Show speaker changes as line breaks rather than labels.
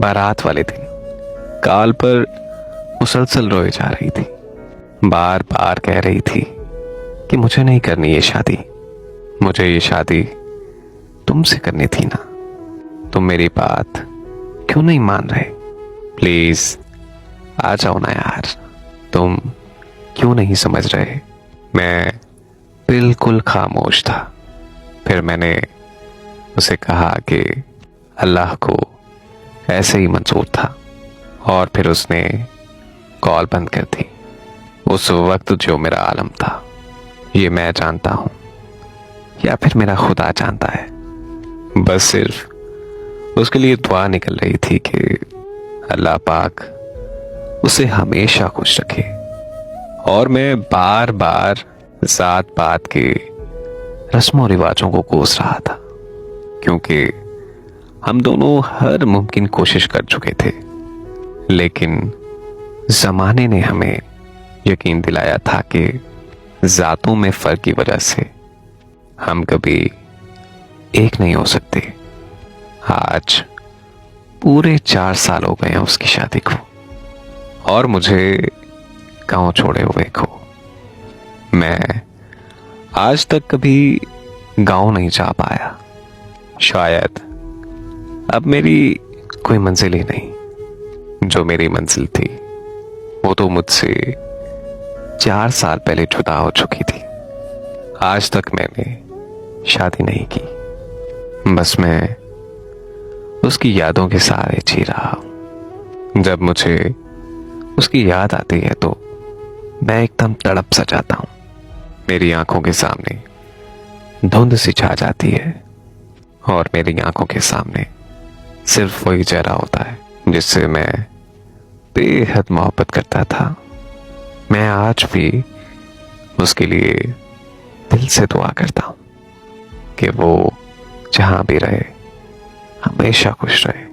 बारात वाले दिन कॉल पर मुसलसल रोए जा रही थी। बार बार कह रही थी कि मुझे नहीं करनी ये शादी, मुझे ये शादी तुमसे करनी थी ना। तुम मेरी बात क्यों नहीं मान रहे? प्लीज आ जाओ ना यार। तुम क्यों नहीं समझ रहे? मैं बिल्कुल खामोश था। फिर मैंने उसे कहा कि अल्लाह को ऐसे ही मंजूर था, और फिर उसने कॉल बंद कर दी। उस वक्त जो मेरा आलम था, ये मैं जानता हूं या फिर मेरा खुदा जानता है। बस सिर्फ उसके लिए दुआ निकल रही थी कि अल्लाह पाक उसे हमेशा खुश रखे। और मैं बार बार जात पात के रस्मों रिवाजों को कोस रहा था, क्योंकि हम दोनों हर मुमकिन कोशिश कर चुके थे, लेकिन जमाने ने हमें यकीन दिलाया था कि जातों में फर्क की वजह से हम कभी एक नहीं हो सकते। आज पूरे 4 साल हो गए हैं उसकी शादी को, और मुझे गांव छोड़े हुए को। मैं आज तक कभी गांव नहीं जा पाया। शायद अब मेरी कोई मंजिल ही नहीं। जो मेरी मंजिल थी वो तो मुझसे 4 साल पहले जुदा हो चुकी थी। आज तक मैंने शादी नहीं की, बस मैं उसकी यादों के सहारे जी रहा हूं। जब मुझे उसकी याद आती है तो मैं एकदम तड़प सा जाता हूं। मेरी आंखों के सामने धुंध सी छा जाती है, और मेरी आंखों के सामने सिर्फ वही चेहरा होता है जिससे मैं बेहद मोहब्बत करता था। मैं आज भी उसके लिए दिल से दुआ करता हूं कि वो जहां भी रहे हमेशा खुश रहे।